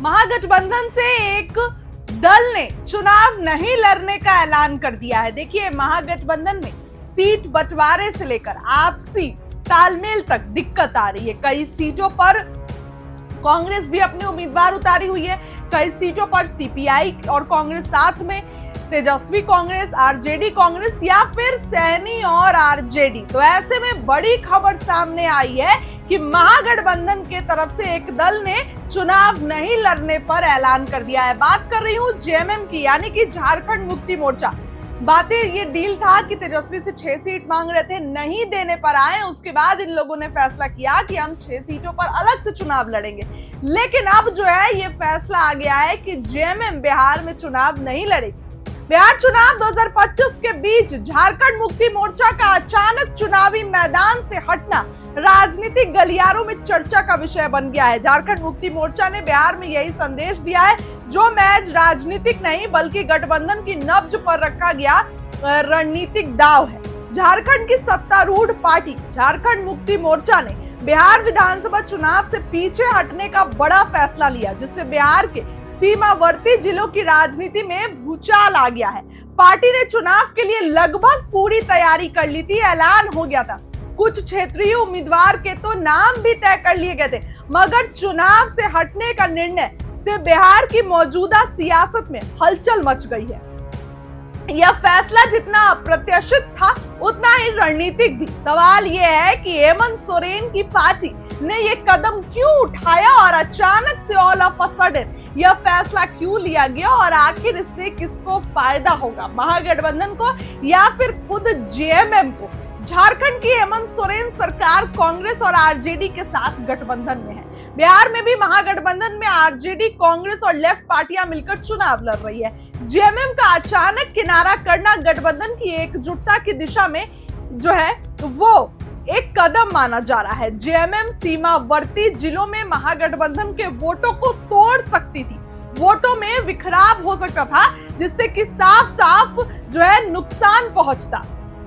महागठबंधन से एक दल ने चुनाव नहीं लड़ने का ऐलान कर दिया है। देखिए, महागठबंधन में सीट बंटवारे से लेकर आपसी तालमेल तक दिक्कत आ रही है। कई सीटों पर कांग्रेस भी अपने उम्मीदवार उतारी हुई है, कई सीटों पर सीपीआई और कांग्रेस साथ में, तेजस्वी कांग्रेस, आरजेडी कांग्रेस या फिर सैनी और आरजेडी। तो ऐसे में बड़ी खबर सामने आई है कि महागठबंधन के तरफ से एक दल ने चुनाव नहीं लड़ने पर ऐलान कर दिया है। बात कर रही हूं जेएमएम की, यानी कि झारखंड मुक्ति मोर्चा। बातें ये डील था कि तेजस्वी से 6 सीट मांग रहे थे, नहीं देने पर आए। उसके बाद इन लोगों ने फैसला किया कि हम 6 सीटों पर अलग से चुनाव लड़ेंगे। लेकिन अब जो है ये फैसला आ गया है कि जेएमएम बिहार में चुनाव नहीं लड़ेगी। बिहार चुनाव 2025 के बीच झारखंड मुक्ति मोर्चा का अचानक चुनावी मैदान से हटना राजनीतिक गलियारों में चर्चा का विषय बन गया है। झारखंड मुक्ति मोर्चा ने बिहार में यही संदेश दिया है, जो मैच राजनीतिक नहीं बल्कि गठबंधन की नब्ज पर रखा गया रणनीतिक दाव है। झारखंड की सत्तारूढ़ पार्टी झारखंड मुक्ति मोर्चा ने बिहार विधानसभा चुनाव से पीछे हटने का बड़ा फैसला लिया, जिससे बिहार के सीमावर्ती जिलों की राजनीति में भूचाल आ गया है। पार्टी ने चुनाव के लिए लगभग पूरी तैयारी कर ली थी, ऐलान हो गया था। कुछ क्षेत्रीय उम्मीदवार के तो नाम भी तय कर लिए गए थे, मगर चुनाव से हटने का निर्णय से बिहार की मौजूदा सियासत में हलचल मच गई है। यह फैसला जितना अप्रत्याशित था उतना ही रणनीतिक भी। सवाल यह है कि हेमंत सोरेन की पार्टी ने यह कदम क्यों उठाया और अचानक से ऑल ऑफ अ सडन यह फैसला क्यों लिया गया, और आखिर इससे किसको फायदा होगा, महागठबंधन को या फिर खुद जेएमएम को। झारखंड की हेमंत सोरेन सरकार कांग्रेस और आरजेडी के साथ गठबंधन में है। बिहार में भी महागठबंधन में आरजेडी, कांग्रेस और लेफ्ट पार्टियां मिलकर चुनाव लड़ रही है। जेएमएम का अचानक किनारा करना गठबंधन की एकजुटता की दिशा में जो है वो एक कदम माना जा रहा है। जेएमएम सीमावर्ती जिलों में महागठबंधन के वोटों को तोड़ सकती थी, वोटों में बिखराव हो सकता था, जिससे कि साफ साफ जो है नुकसान पहुंचता।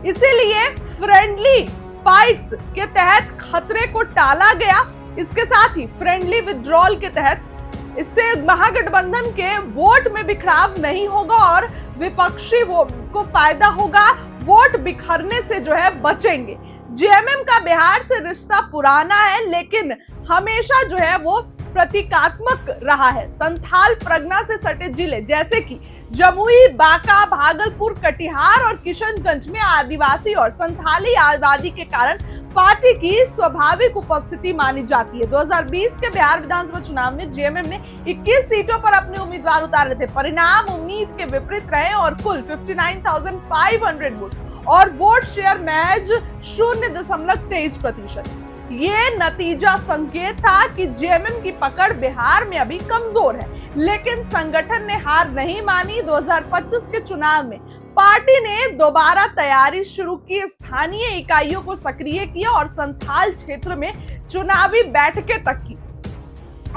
इसीलिए फ्रेंडली फाइट्स के तहत खतरे को टाला गया। इसके साथ ही फ्रेंडली विड्रॉल के तहत इससे महागठबंधन के वोट में बिखराव नहीं होगा और विपक्षी को फायदा होगा, वोट बिखरने से जो है बचेंगे। जेएमएम का बिहार से रिश्ता पुराना है, लेकिन हमेशा जो है वो प्रतीकात्मक रहा है। संथाल परगना से सटे जिले जैसे कि जमुई, बांका, भागलपुर, कटिहार और किशनगंज में आदिवासी और संथाली आबादी के कारण पार्टी की स्वाभाविक उपस्थिति मानी जाती है। 2020 के बिहार विधानसभा चुनाव में जेएमएम ने 21 सीटों पर अपने उम्मीदवार उतारे थे। परिणाम उम्मीद के विपरीत रहे और कुल 59,500 वोट और वोट शेयर महज 0.23%। ये नतीजा संकेत था कि जेएमएम की पकड़ बिहार में अभी कमजोर है, लेकिन संगठन ने हार नहीं मानी। 2025 के चुनाव में पार्टी ने दोबारा तैयारी शुरू की, स्थानीय इकाइयों को सक्रिय किया और संथाल क्षेत्र में चुनावी बैठकें तक की।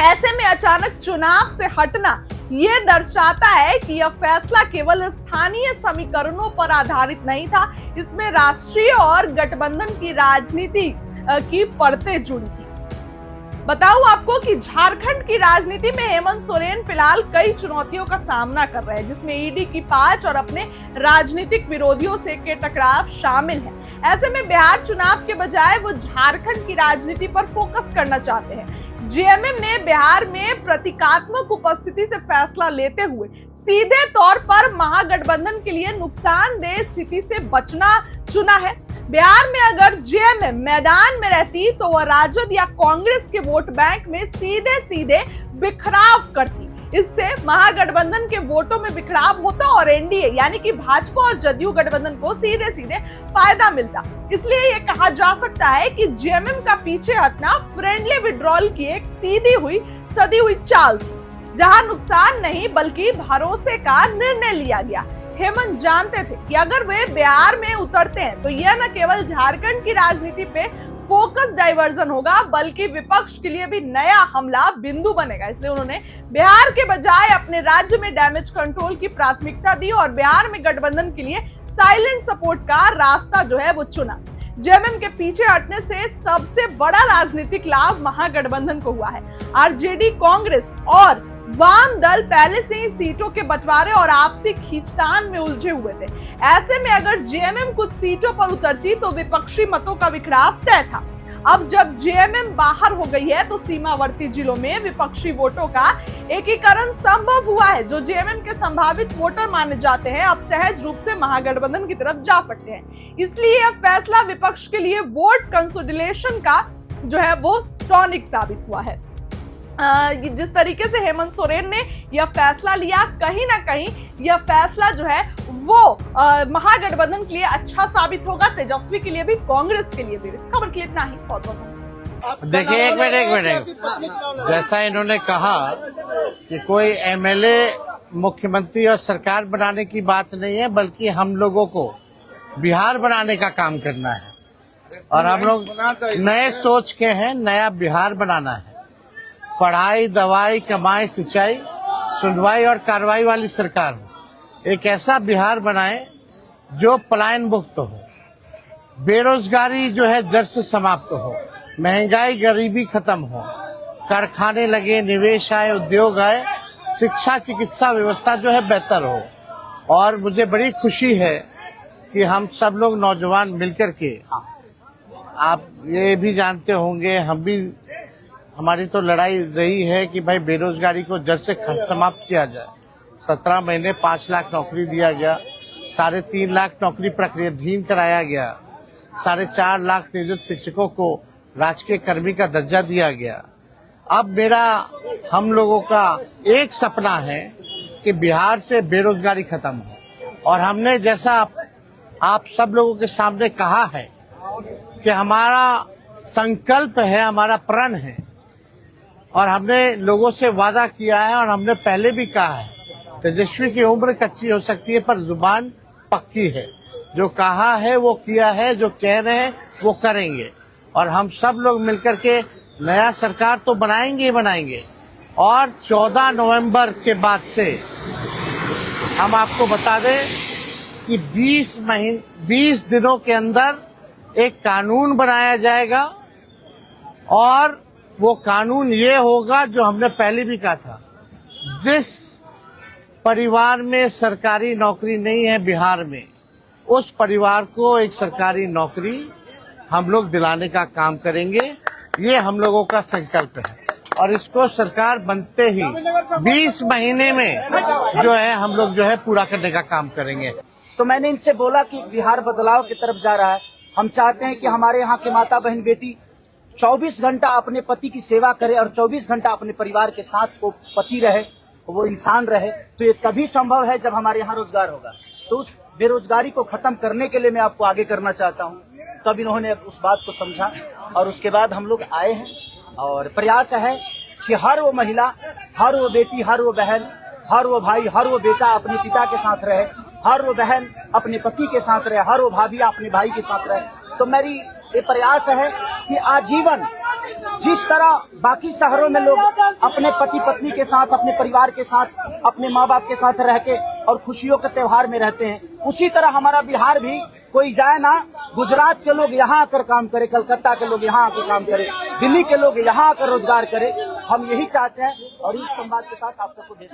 ऐसे में अचानक चुनाव से हटना ये दर्शाता है कि यह फैसला केवल स्थानीय समीकरणों पर आधारित नहीं था, इसमें राष्ट्रीय और गठबंधन की राजनीति की परतें जुड़ी थी। बताऊं आपको कि झारखंड की राजनीति में हेमंत सोरेन फिलहाल कई चुनौतियों का सामना कर रहे हैं, जिसमें ईडी की 5 और अपने राजनीतिक विरोधियों से के टकराव शामिल है। ऐसे में बिहार चुनाव के बजाय वो झारखंड की राजनीति पर फोकस करना चाहते हैं। जेएमएम ने बिहार में प्रतीकात्मक उपस्थिति से फैसला लेते हुए सीधे तौर पर महागठबंधन के लिए नुकसानदेह स्थिति से बचना चुना है। बिहार में अगर जेएमएम मैदान में रहती तो वह राजद या कांग्रेस के वोट बैंक में सीधे सीधे बिखराव करती। इससे महागठबंधन के वोटों में बिखराव होता और एनडीए यानी कि भाजपा और जदयू गठबंधन को सीधे सीधे फायदा मिलता। इसलिए यह कहा जा सकता है कि जेएमएम का पीछे हटना फ्रेंडली विड्रॉल की एक सदी हुई चाल थी, जहां नुकसान नहीं बल्कि भरोसे का निर्णय लिया गया। हेमंत जानते थे कि अगर वे बिहार में उतरते हैं तो यह न केवल झारखंड की राजनीति पे फोकस डाइवर्जन होगा, बल्कि विपक्ष के लिए भी नया हमला बिंदु बनेगा। इसलिए उन्होंने बिहार के बजाय अपने राज्य में डैमेज कंट्रोल की प्राथमिकता दी और बिहार में गठबंधन के लिए साइलेंट सपोर्ट का रास्ता जो है वो चुना। जेएमएम के पीछे हटने से सबसे बड़ा राजनीतिक लाभ महागठबंधन को हुआ है। आरजेडी, कांग्रेस और वाम दल पहले से ही सीटों के बंटवारे और आपसी खींचतान में उलझे हुए थे। ऐसे में अगर जेएमएम कुछ सीटों पर उतरती तो विपक्षी मतों का बिखराव तय था। अब जब जेएमएम बाहर हो गई है तो सीमावर्ती जिलों में विपक्षी वोटों का एकीकरण संभव हुआ है। जो जेएमएम के संभावित वोटर माने जाते हैं अब सहज रूप से महागठबंधन की तरफ जा सकते हैं। इसलिए यह फैसला विपक्ष के लिए वोट कंसोलिडेशन का जो है वो टॉनिक साबित हुआ है। जिस तरीके से हेमंत सोरेन ने यह फैसला लिया, कहीं ना कहीं यह फैसला जो है वो महागठबंधन के लिए अच्छा साबित होगा, तेजस्वी के लिए भी, कांग्रेस के लिए भी। इस खबर के लिए इतना ही। बहुत बहुत देखिए, एक मिनट। जैसा इन्होंने कहा कि कोई एमएलए मुख्यमंत्री और सरकार बनाने की बात नहीं है, बल्कि हम लोगों को बिहार बनाने का काम करना है और हम लोग नए सोच के हैं, नया बिहार बनाना है। पढ़ाई, दवाई, कमाई, सिंचाई, सुनवाई और कार्रवाई वाली सरकार हो। एक ऐसा बिहार बनाए जो पलायन मुक्त हो, बेरोजगारी जो है जड़ से समाप्त हो, महंगाई गरीबी खत्म हो, कारखाने लगे, निवेश आए, उद्योग आए, शिक्षा चिकित्सा व्यवस्था जो है बेहतर हो। और मुझे बड़ी खुशी है कि हम सब लोग नौजवान मिलकर के, आप ये भी जानते होंगे, हम भी, हमारी तो लड़ाई रही है कि भाई बेरोजगारी को जड़ से समाप्त किया जाए। 17 महीने 5 लाख नौकरी दिया गया, 3.5 लाख नौकरी प्रक्रियाधीन कराया गया, 4.5 लाख नियोजित शिक्षकों को राजकीय कर्मी का दर्जा दिया गया। अब हम लोगों का एक सपना है कि बिहार से बेरोजगारी खत्म हो। और हमने जैसा आप सब लोगों के सामने कहा है कि हमारा संकल्प है, हमारा प्रण है, और हमने लोगों से वादा किया है और हमने पहले भी कहा है, तेजस्वी की उम्र कच्ची हो सकती है पर जुबान पक्की है। जो कहा है वो किया है, जो कह रहे हैं वो करेंगे। और हम सब लोग मिलकर के नया सरकार तो बनाएंगे ही बनाएंगे। और 14 नवंबर के बाद से हम आपको बता दें कि 20 दिनों के अंदर एक कानून बनाया जाएगा और वो कानून ये होगा जो हमने पहले भी कहा था, जिस परिवार में सरकारी नौकरी नहीं है बिहार में, उस परिवार को एक सरकारी नौकरी हम लोग दिलाने का काम करेंगे। ये हम लोगों का संकल्प है और इसको सरकार बनते ही 20 महीने में जो है हम लोग जो है पूरा करने का काम करेंगे। तो मैंने इनसे बोला कि बिहार बदलाव की तरफ जा रहा है। हम चाहते हैं कि हमारे यहाँ के माता बहन बेटी 24 घंटा अपने पति की सेवा करे और 24 घंटा अपने परिवार के साथ वो पति रहे, वो इंसान रहे। तो ये तभी संभव है जब हमारे यहाँ रोजगार होगा। तो उस बेरोजगारी को खत्म करने के लिए मैं आपको आगे करना चाहता हूँ। तब इन्होंने उस बात को समझा और उसके बाद हम लोग आए हैं और प्रयास है कि हर वो महिला, हर वो बेटी, हर वो बहन, हर वो भाई, हर वो बेटा अपने पिता के साथ रहे, हर वो बहन अपने पति के साथ रहे, हर वो भाभी अपने भाई के साथ रहे। तो मेरी ये प्रयास है कि आजीवन जिस तरह बाकी शहरों में लोग अपने पति पत्नी के साथ, अपने परिवार के साथ, अपने माँ बाप के साथ रह के और खुशियों के त्योहार में रहते हैं, उसी तरह हमारा बिहार भी कोई जाए ना, गुजरात के लोग यहाँ आकर काम करे, कलकत्ता के लोग यहाँ आकर काम करे, दिल्ली के लोग यहाँ आकर रोजगार करे। हम यही चाहते हैं और इस संवाद के साथ आप सबको भेज